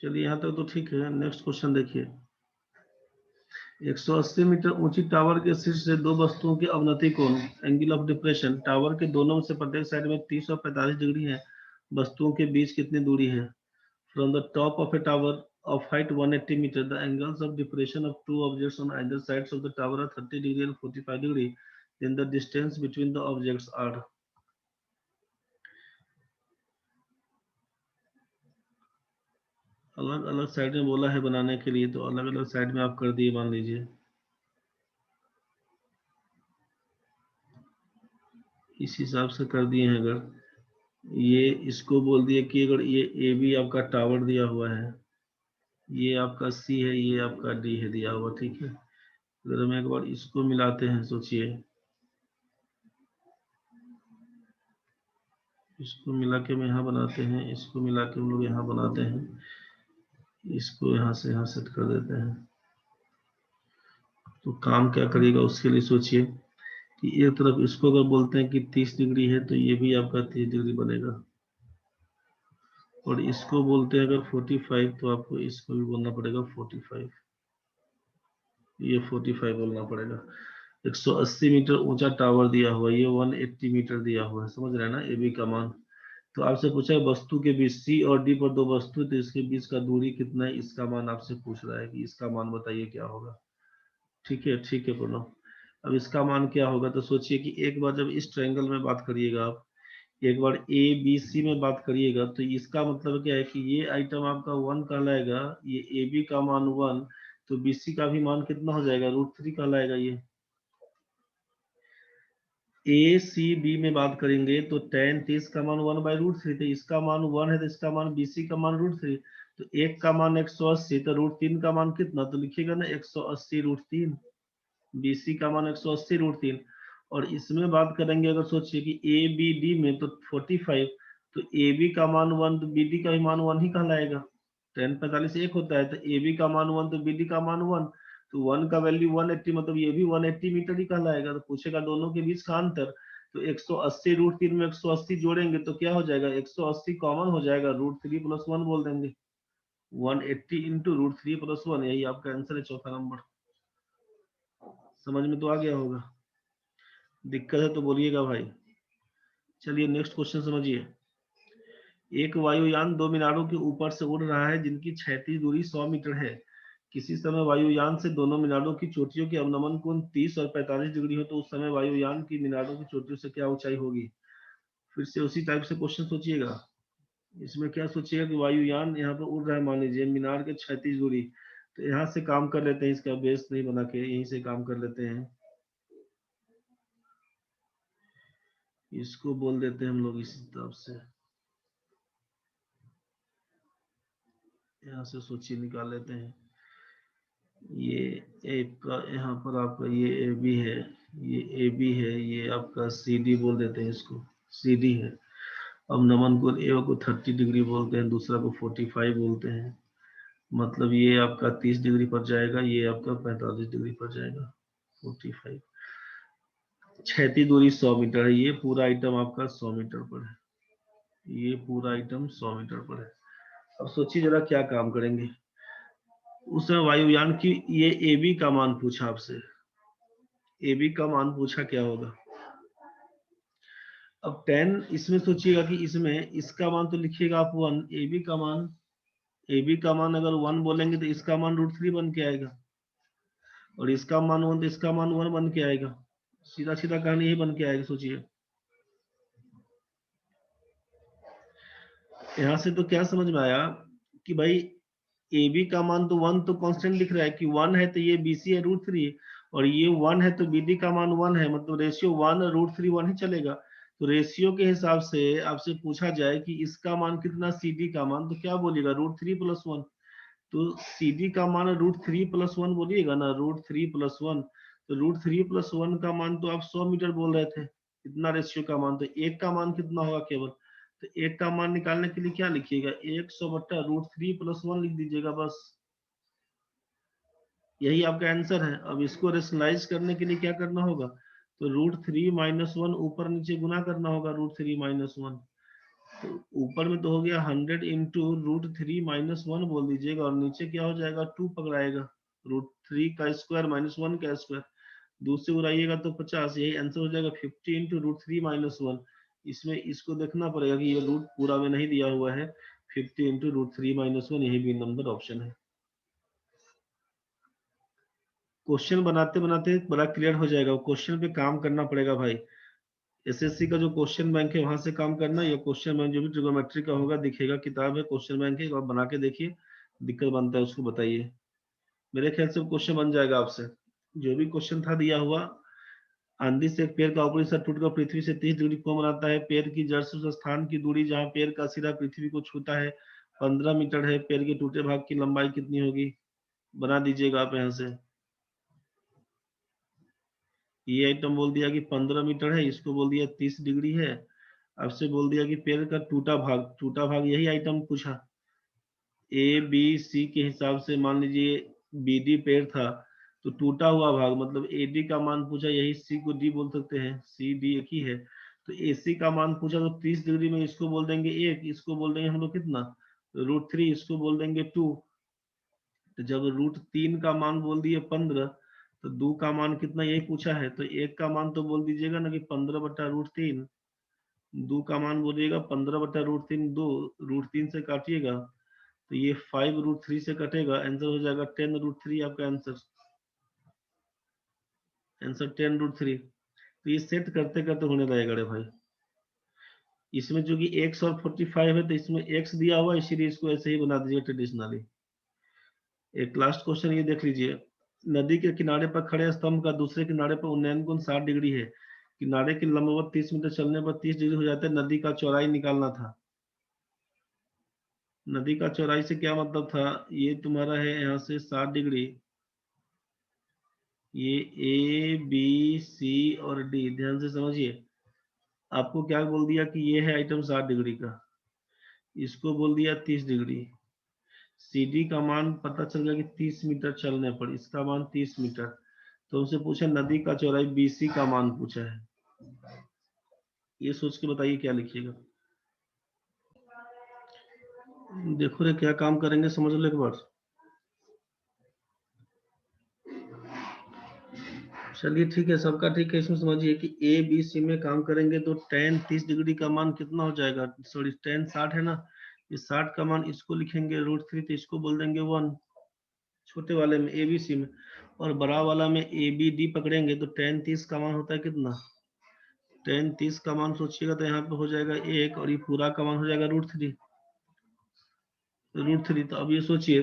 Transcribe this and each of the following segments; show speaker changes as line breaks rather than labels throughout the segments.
चलिए यहाँ तक तो ठीक है। नेक्स्ट क्वेश्चन देखिए। 180 मीटर ऊंची टावर के शीर्ष से दो वस्तुओं के अवनति कोण एंगल ऑफ डिप्रेशन टावर के दोनों में से प्रत्येक साइड में 30 और 45 डिग्री है। वस्तुओं के बीच कितनी दूरी है? From the top of A tower of height 180 meter, the angles of depression of two objects on either sides of the tower are 30 degree and 45 degree. Then the distance between the objects are. अलग अलग side में बोला है बनाने के लिए, तो अलग अलग साइड में आप कर दिए मान लीजिए। इस हिसाब से कर दिए हैं। अगर ये इसको बोल दिए कि अगर ये ए बी आपका टावर दिया हुआ है, ये आपका सी है, ये आपका डी है दिया हुआ, ठीक है। अगर हम एक बार इसको मिलाते हैं, सोचिए इसको मिला के हम यहाँ बनाते हैं, इसको मिला के हम लोग यहाँ बनाते हैं, इसको यहाँ से यहाँ सेट कर देते हैं। तो काम क्या करेगा उसके लिए सोचिए कि एक तरफ इसको अगर बोलते हैं कि 30 डिग्री है तो ये भी आपका 30 डिग्री बनेगा, और इसको बोलते हैं अगर 45 तो आपको इसको भी बोलना पड़ेगा 45, ये 45 बोलना पड़ेगा। 180 मीटर ऊंचा टावर दिया हुआ, ये 180 मीटर दिया हुआ है, समझ रहे हैं ना, ए बी का मान। तो आपसे पूछा है वस्तु के बीच सी और डी पर दो वस्तु, तो इसके बीच का दूरी कितना है, इसका मान आपसे पूछ रहा है कि इसका मान बताइए क्या होगा। ठीक है प्रणव। अब इसका मान क्या होगा, तो सोचिए कि एक बार जब इस ट्रायंगल में बात करिएगा आप, एक बार ए बी सी में बात करिएगा, तो इसका मतलब क्या है कि ये आइटम आपका 1 कहलाएगा, ये ए बी का मान 1, तो बी सी का भी मान कितना हो जाएगा, √3 कहलाएगा। ये ए सी बी में बात करेंगे तो tan 30 का मान 1/√3, तो इसका मान 1 है, तो इसका मान बी सी का मान √3, तो एक का मान 180, तो √3 का मान कितना, तो लिखिएगा ना 180 √3, बीसी का मान 180 √3। और इसमें बात करेंगे अगर सोचिए कि ए बी डी में तो 45, तो ए बी का मान 1 तो बी डी का भी मान 1 ही कहलाएगा। 10 45 एक होता है, तो ए बी का मान 1 तो बी डी का मान 1, तो 1 का वैल्यू 180, मतलब ये भी 180 मीटर ही कहलाएगा। तो पूछेगा दोनों के बीच का अंतर, तो 180 √3 में 180 जोड़ेंगे तो क्या हो जाएगा, 180 कॉमन हो जाएगा, √3 + 1 बोल देंगे, 180 इंटू √3 + 1, यही आपका आंसर है, चौथा नंबर। समझ में तो आ गया होगा, दिक्कत है तो बोलिएगा भाई। चलिए नेक्स्ट क्वेश्चन समझिए। एक वायुयान दो मीनारों के ऊपर से उड़ रहा है जिनकी क्षैतिज दूरी 100 मीटर है। किसी समय वायुयान से दोनों मीनारों की चोटियों के अवनमन कोण 30 और 45 डिग्री हो, तो उस समय वायुयान की मीनारों की चोटियों से क्या ऊंचाई होगी? फिर से उसी टाइप से क्वेश्चन सोचिएगा। इसमें क्या सोचिएगा कि वायुयान यहाँ पर उड़ रहा है, मान लीजिए मीनार के क्षैतिज दूरी, तो यहाँ से काम कर लेते हैं, इसका बेस नहीं बना के यहीं से काम कर लेते हैं, इसको बोल देते हैं हम लोग इसी तरफ से, यहाँ से सोचिए निकाल लेते हैं। ये एक का यहाँ पर आपका ये ए बी है, ये ए बी है, ये आपका सी डी बोल देते हैं, इसको सी डी है। अब नमन को ए को 30 डिग्री बोलते हैं, दूसरा को 45 बोलते हैं, मतलब ये आपका 30 डिग्री पर जाएगा, ये आपका 45 डिग्री पर जाएगा, 45। क्षैतिज दूरी 100 मीटर है, ये पूरा आइटम आपका 100 मीटर पर है, ये पूरा आइटम 100 मीटर पर है। अब सोचिए जरा क्या काम करेंगे। उस समय वायुयान की ये ए बी का मान पूछा आपसे, ए बी का मान पूछा क्या होगा। अब 10 इसमें सोचिएगा कि इसमें इसका मान तो लिखिएगा आप 1, ए बी का मान, ए बी का मान अगर 1 बोलेंगे तो इसका मान √3 बन के आएगा, और इसका मान 1 तो इसका मान 1 बन के आएगा, सीधा सीधा कहानी यही बन के आएगी। सोचिए यहाँ से तो क्या समझ में आया कि भाई ए बी का मान तो 1 तो कांस्टेंट लिख रहा है कि 1 है, तो ये बी सी है √3, और ये 1 है तो बी डी का मान 1 है, मतलब रेशियो 1 √3 1 ही चलेगा। तो रेशियो के हिसाब से आपसे पूछा जाए कि इसका मान कितना, सी डी का मान, तो क्या बोलिएगा, √3 + 1, तो सी डी का मान √3 + 1 बोलिएगा ना, √3 + 1, तो √3 + 1 का मान तो आप 100 मीटर बोल रहे थे, इतना रेशियो का मान, तो एक का मान कितना होगा केवल, तो एक का मान निकालने के लिए क्या लिखिएगा, 100/√3 + 1 लिख दीजिएगा बस, यही आपका आंसर है। अब इसको रेशनलाइज करने के लिए क्या करना होगा, तो √3 - 1 ऊपर नीचे गुना करना होगा, √3 - 1, तो ऊपर में तो हो गया 100 इंटू √3 माइनस 1 बोल दीजिएगा, और नीचे क्या हो जाएगा 2 पकड़ाएगा, √3 का स्क्वायर माइनस 1 का स्क्वायर, 2 से उड़ाइएगा तो 50, यही आंसर हो जाएगा 50 इंटू √3 माइनस 1। इसमें इसको देखना पड़ेगा कि ये रूट पूरा में नहीं दिया हुआ है, 50 इंटू √3 माइनस 1, यही बी नंबर ऑप्शन है। क्वेश्चन बनाते बनाते बड़ा क्लियर हो जाएगा, क्वेश्चन पे काम करना पड़ेगा भाई। एसएससी का जो क्वेश्चन बैंक है वहां से काम करना, या क्वेश्चन बैंक जो भी ट्रिगोमेट्री का होगा दिखेगा, किताब है क्वेश्चन बैंक है, आप बना के देखिए, दिक्कत बनता है उसको बताइए। मेरे ख्याल से क्वेश्चन बन जाएगा आपसे, जो भी क्वेश्चन था दिया हुआ। आंधी से एक पेड़ का ऊपरी हिस्सा टूटकर पृथ्वी से 30 डिग्री कोण बनाता है। पेड़ की जड़ से उस स्थान की दूरी जहाँ पेड़ का सिरा पृथ्वी को छूता है 15 मीटर है। पेड़ के टूटे भाग की लंबाई कितनी होगी? बना दीजिएगा आप यहाँ से। ये आइटम बोल दिया कि 15 मीटर है, इसको बोल दिया 30 डिग्री है। आपसे बोल दिया कि पेड़ का टूटा भाग यही आइटम पूछा। ए बी सी के हिसाब से मान लीजिए बी डी पेड़ था, तो टूटा हुआ भाग मतलब ए डी का मान पूछा, यही सी को डी बोल सकते हैं, सी डी एक ही है। तो ए सी का मान पूछा तो 30 डिग्री में इसको बोल देंगे 1, इसको बोल देंगे हम लोग कितना, √3, इसको बोल देंगे 2। तो जब √3 का मान बोल दिए 15, तो 2 का मान कितना यही पूछा है, तो 1 का मान तो बोल दीजिएगा ना कि 15/√3। 2 का मान बोलिएगा 15/√3, 2 √3 से काटिएगा तो ये 5 √3 से कटेगा, आंसर हो जाएगा 10 √3 आपका आंसर। आंसर 10 √3। तो ये सेट करते करते होने लगेगा रे भाई। इसमें जो कि x और 45 है, तो इसमें x दिया हुआ है, इसीलिए इसको ऐसे ही बना दीजिए ट्रेडिशनली। एक लास्ट क्वेश्चन ये देख लीजिए। नदी के किनारे पर खड़े स्तंभ का दूसरे किनारे पर उन्नयन कोण 60 डिग्री है। किनारे के लंबवत 30 मीटर चलने पर 30 डिग्री हो जाता है। नदी का चौड़ाई निकालना था। नदी का चौड़ाई से क्या मतलब था, ये तुम्हारा है यहाँ से 60 डिग्री, ये ए बी सी और डी, ध्यान से समझिए। आपको क्या बोल दिया कि ये है आइटम 60 डिग्री का, इसको बोल दिया 30 डिग्री। सी डी का मान पता चल गया कि 30 मीटर चलने पर इसका मान 30 मीटर। तो उनसे पूछा नदी का चौड़ाई बीसी का मान पूछा है। ये सोच के बताइए क्या लिखिएगा। देखो रे क्या काम करेंगे, समझ लो एक बार। चलिए ठीक है, सबका ठीक है। इसमें समझिए कि ए बी सी में काम करेंगे तो tan 30 डिग्री का मान कितना हो जाएगा, सॉरी tan 60 है ना, ये 60 का मान इसको लिखेंगे √3, तो इसको बोल देंगे 1 छोटे वाले में, ए बी सी में। और बड़ा वाला में ए बी डी पकड़ेंगे तो tan 30 का मान होता है कितना, tan 30 का मान सोचिएगा तो यहाँ पे हो जाएगा 1, और ये पूरा का मान हो जाएगा √3। तो अब ये सोचिए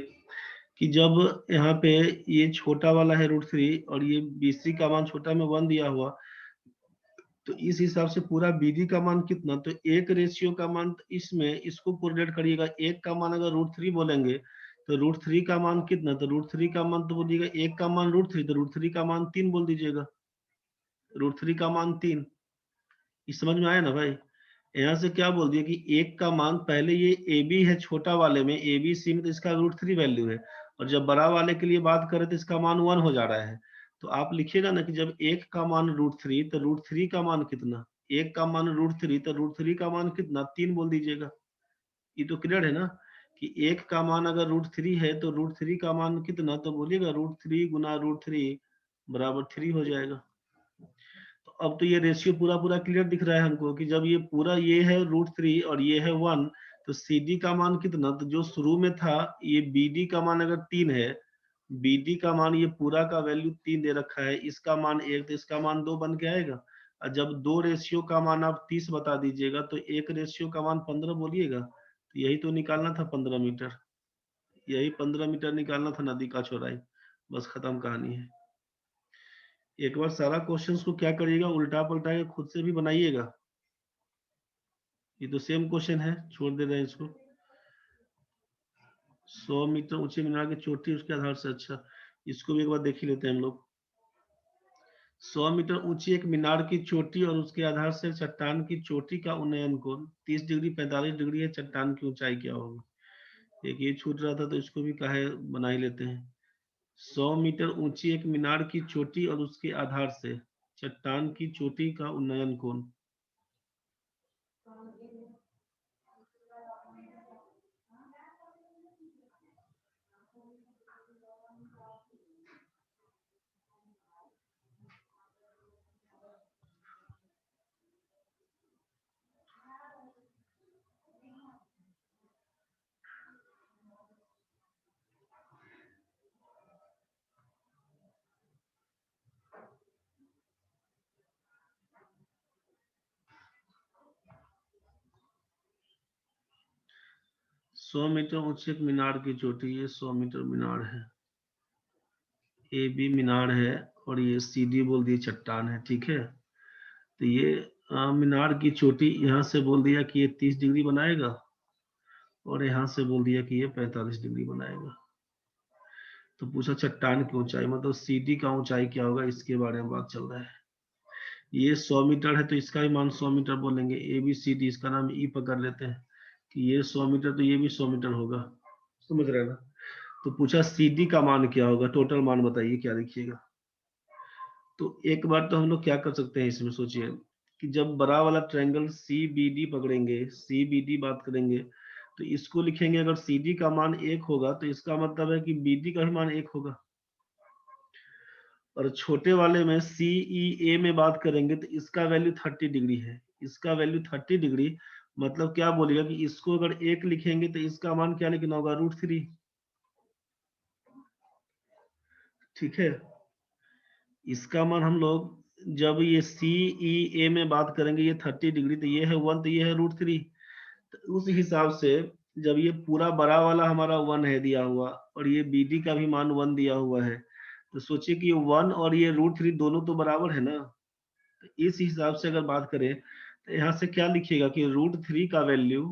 कि जब यहाँ पे ये छोटा वाला है √3 और ये बीसी का मान छोटा में 1 दिया हुआ, तो इस हिसाब से पूरा बीडी का मान कितना, तो एक रेशियो का मान, तो इसमें इसको कोरिलेट करिएगा। एक का मान अगर √3 बोलेंगे तो √3 का मान कितना, तो √3 का मान तो बोलिएगा, एक का मान √3, तो √3 का मान 3 बोल दीजिएगा, √3 का मान 3। इस समझ में आया ना भाई। यहाँ से क्या बोल दिया कि एक का मान, पहले ये ए बी है छोटा वाले में, ए बी सी में, तो इसका √3 वैल्यू है, और जब बड़ा वाले के लिए बात करें तो इसका मान 1 हो जा रहा है। तो आप लिखिएगा ना कि जब एक का मान √3, तो √3 का मान कितना, एक का मान √3, तो √3 का मान कितना 3 बोल दीजिएगा। ये तो क्लियर है ना कि एक का मान अगर √3 है तो √3 का मान कितना, तो बोलिएगा √3 गुना √3 बराबर 3 हो जाएगा। तो अब तो ये रेशियो पूरा पूरा क्लियर दिख रहा है हमको कि जब ये पूरा ये है √3 और ये है 1, तो सी डी का मान कितना, तो जो शुरू में था ये बी डी का मान अगर 3 है, बी डी का मान ये पूरा का वैल्यू 3 दे रखा है, इसका मान 1, तो इसका मान 2 बन के आएगा। और जब दो रेशियो का मान आप 30 बता दीजिएगा तो एक रेशियो का मान 15 बोलिएगा, तो यही तो निकालना था 15 मीटर, यही 15 मीटर निकालना था नदी का चौड़ाई। बस खत्म कहानी है। एक बार सारा क्वेश्चंस को क्या करिएगा, उल्टा पलटा के खुद से भी बनाइएगा। ये तो सेम क्वेश्चन है, छोड़ दे रहे हैं इसको। 100 मीटर ऊंचे मीनार की चोटी उसके आधार से, अच्छा इसको भी एक बार देख ही लेते हैं हम लोग। 100 मीटर ऊंची एक मीनार की चोटी और उसके आधार से चट्टान की चोटी का उन्नयन कोण 30 डिग्री 45 डिग्री है। चट्टान की ऊंचाई क्या होगी? एक ये छूट रहा था तो इसको भी काहे बना ही लेते हैं। 100 मीटर ऊंची एक मीनार की चोटी और उसके आधार से चट्टान की चोटी का उन्नयन कोण, 100 मीटर ऊंची एक मीनार की चोटी, ये 100 मीटर मीनार है, ए बी मीनार है, और ये सी डी बोल दिए चट्टान है, ठीक है। तो ये मीनार की चोटी यहाँ से बोल दिया कि ये 30 डिग्री बनाएगा, और यहाँ से बोल दिया कि ये 45 डिग्री बनाएगा। तो पूछा चट्टान की ऊंचाई, मतलब सी डी का ऊंचाई क्या होगा, इसके बारे में बात चल रहा है। ये 100 मीटर है तो इसका भी मान 100 मीटर बोलेंगे, ए बी सी डी, इसका नाम ई पकड़ लेते हैं कि ये 100 मीटर, तो ये भी 100 मीटर होगा, समझ रहे हैं ना। तो पूछा सी डी का मान क्या होगा, टोटल मान बताइए क्या लिखिएगा। तो एक बार तो हम लोग क्या कर सकते हैं इसमें, सोचिए कि जब बड़ा वाला ट्रायंगल सी बी डी पकड़ेंगे, सी बी डी बात करेंगे, तो इसको लिखेंगे, अगर सी डी का मान 1 होगा तो इसका मतलब है कि बी डी का भी मान 1 होगा। और छोटे वाले में सी ई ए में बात करेंगे तो इसका वैल्यू 30 डिग्री है, इसका वैल्यू 30 डिग्री, मतलब क्या बोलेगा कि इसको अगर 1 लिखेंगे तो इसका मान क्या लिखना होगा, √3, ठीक है। इसका मान हम लोग जब ये सी ई ए में बात करेंगे, ये 30 डिग्री, तो ये है 1, तो ये है √3। तो उस हिसाब से जब ये पूरा बड़ा वाला हमारा 1 है दिया हुआ, और ये बी डी का भी मान 1 दिया हुआ है, तो सोचिए कि ये 1 और ये √3 दोनों तो बराबर है ना। तो इस हिसाब से अगर बात करें तो यहाँ से क्या लिखिएगा कि √3 का वैल्यू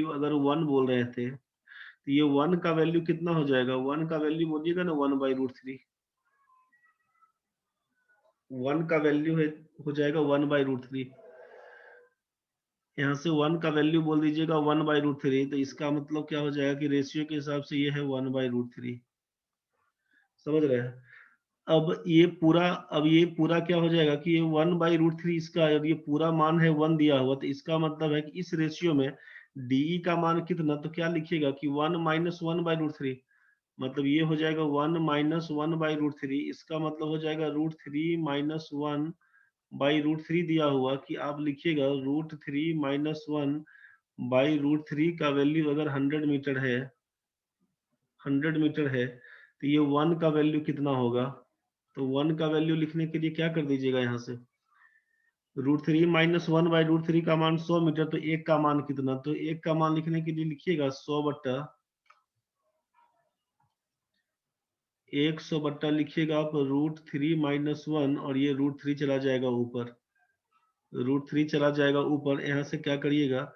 अगर 1 बोल रहे थे, तो ये 1 का वैल्यू कितना हो जाएगा, 1 का वैल्यू बोलिएगा ना 1/√3, 1 का वैल्यू है, हो जाएगा 1/√3। यहाँ से 1 का वैल्यू बोल दीजिएगा 1/√3, तो इसका मतलब क्या हो जाएगा कि रेशियो के हिसाब से ये है 1/√3, समझ रहे हैं। अब ये पूरा क्या हो जाएगा कि ये 1/√3 इसका, और ये पूरा मान है 1 दिया हुआ, तो इसका मतलब है कि इस रेशियो में डी का मान कितना, तो क्या लिखिएगा कि 1 - 1/√3, मतलब ये हो जाएगा 1 - 1/√3, इसका मतलब हो जाएगा √3 - 1/√3 दिया हुआ कि आप लिखिएगा √3 - 1/√3 का वैल्यू अगर 100 मीटर है, 100 मीटर है, तो ये 1 का वैल्यू कितना होगा। तो 1 का वैल्यू लिखने के लिए क्या कर दीजिएगा, यहाँ से √3 - 1/√3 का मान 100 मीटर, तो 1 का मान कितना, तो 1 का मान लिखने के लिए लिखिएगा 100 बट्टा लिखिएगा आप √3 - 1, और ये √3 चला जाएगा ऊपर, √3 चला जाएगा ऊपर, यहाँ से क्या करिएगा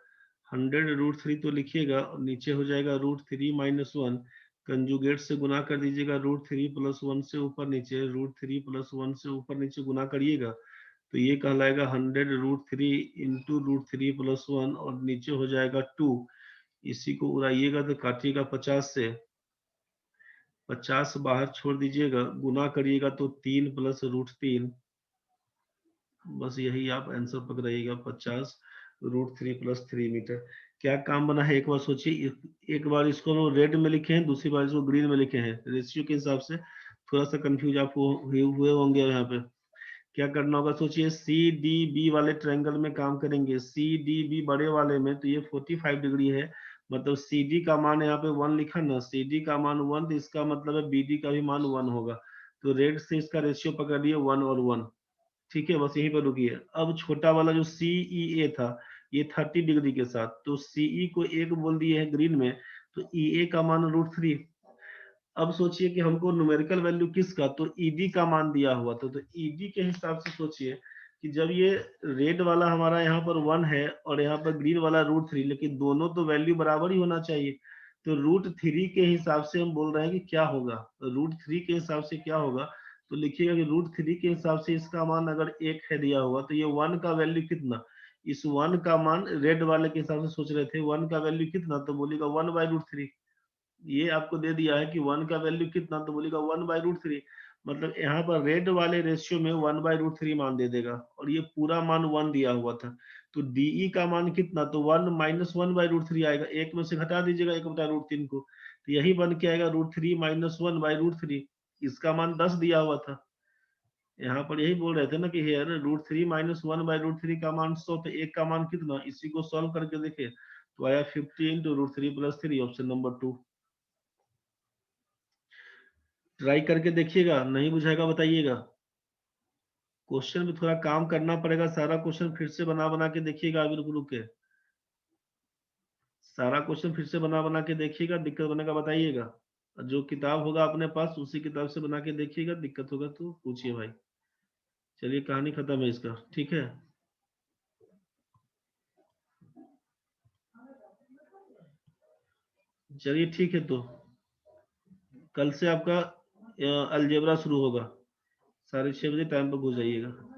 100 √3 तो लिखिएगा, और नीचे हो जाएगा √3 - 1, कंजुगेट से गुना कर दीजिएगा, √3 + 1 से ऊपर नीचे, √3 + 1 से ऊपर नीचे गुना करिएगा, तो ये कहलाएगा 100 √3 इंटू √3 + 1, और नीचे हो जाएगा 2। इसी को उड़ाइएगा तो काटिएगा 50 से, 50 बाहर छोड़ दीजिएगा, गुना करिएगा तो 3 + √3, बस यही आप आंसर पकड़ाइएगा, 50 √3 + 3 मीटर। क्या काम बना है एक बार सोचिए, एक बार इसको हम रेड में लिखे हैं, दूसरी बार इसको ग्रीन में लिखे हैं, रेशियो के हिसाब से थोड़ा सा कंफ्यूज आप हुए होंगे यहाँ पे। क्या करना होगा सोचिए, सी डी बी वाले ट्रायंगल में काम करेंगे, सी डी बी बड़े वाले में, तो ये 45 डिग्री है, मतलब सी डी का मान यहाँ पे 1 लिखा ना, सी डी का मान 1, तो इसका मतलब है बी डी का भी मान 1 होगा। तो रेड से इसका रेशियो पकड़ लिए 1 और 1, ठीक है, बस यहीं पर रुकिए। अब छोटा वाला जो सीई ए था, ये 30 डिग्री के साथ, तो सीई को 1 बोल दिए है ग्रीन में, तो ई ए का मान √3। अब सोचिए कि हमको न्यूमेरिकल वैल्यू किसका, तो ईडी का मान दिया हुआ था, तो ईडी के हिसाब से सोचिए कि जब ये रेड वाला हमारा यहाँ पर 1 है और यहाँ पर ग्रीन वाला √3, लेकिन दोनों तो वैल्यू बराबर ही होना चाहिए, तो √3 के हिसाब से हम बोल रहे हैं कि क्या होगा, √3 के हिसाब से क्या होगा, तो लिखिएगा कि √3 के हिसाब से इसका मान अगर 1 है दिया हुआ, तो ये 1 का वैल्यू कितना, इस 1 का मान रेड वाले के हिसाब से सोच रहे थे, 1 का वैल्यू कितना, तो बोलेगा 1/√3। ये आपको दे दिया है कि 1 का वैल्यू कितना, तो बोलेगा 1/√3, मतलब यहाँ पर रेड वाले रेशियो में 1/√3 मान दे देगा, और ये पूरा मान 1 दिया हुआ था, तो डीई का मान कितना, तो 1 - 1/√3 आएगा, एक में से घटा दीजिएगा 1/√3 को, तो यही बन के आएगा √3 - 1/√3, इसका मान 10 दिया हुआ था। यहाँ पर यही बोल रहे थे ना कि हेयर √3 - 1/√3 का मान 100, तो एक का मान कितना, इसी को सॉल्व करके देखे तो आया 50 इंटू √3 + 3, ऑप्शन नंबर 2। ट्राई करके देखिएगा, नहीं बुझाएगा बताइएगा। क्वेश्चन में थोड़ा काम करना पड़ेगा, सारा क्वेश्चन फिर से बना बना के देखिएगा, अभी रुक रुक के। सारा क्वेश्चन फिर से बना बना के देखिएगा, दिक्कत बनेगा बताइएगा। जो किताब होगा अपने पास उसी किताब से बना के देखिएगा, दिक्कत होगा तो पूछिए भाई। चलिए कहानी खत्म है इसका, ठीक है। चलिए ठीक है, तो कल से आपका अलजेब्रा शुरू होगा, 6:30 बजे टाइम पर घुस जाइएगा।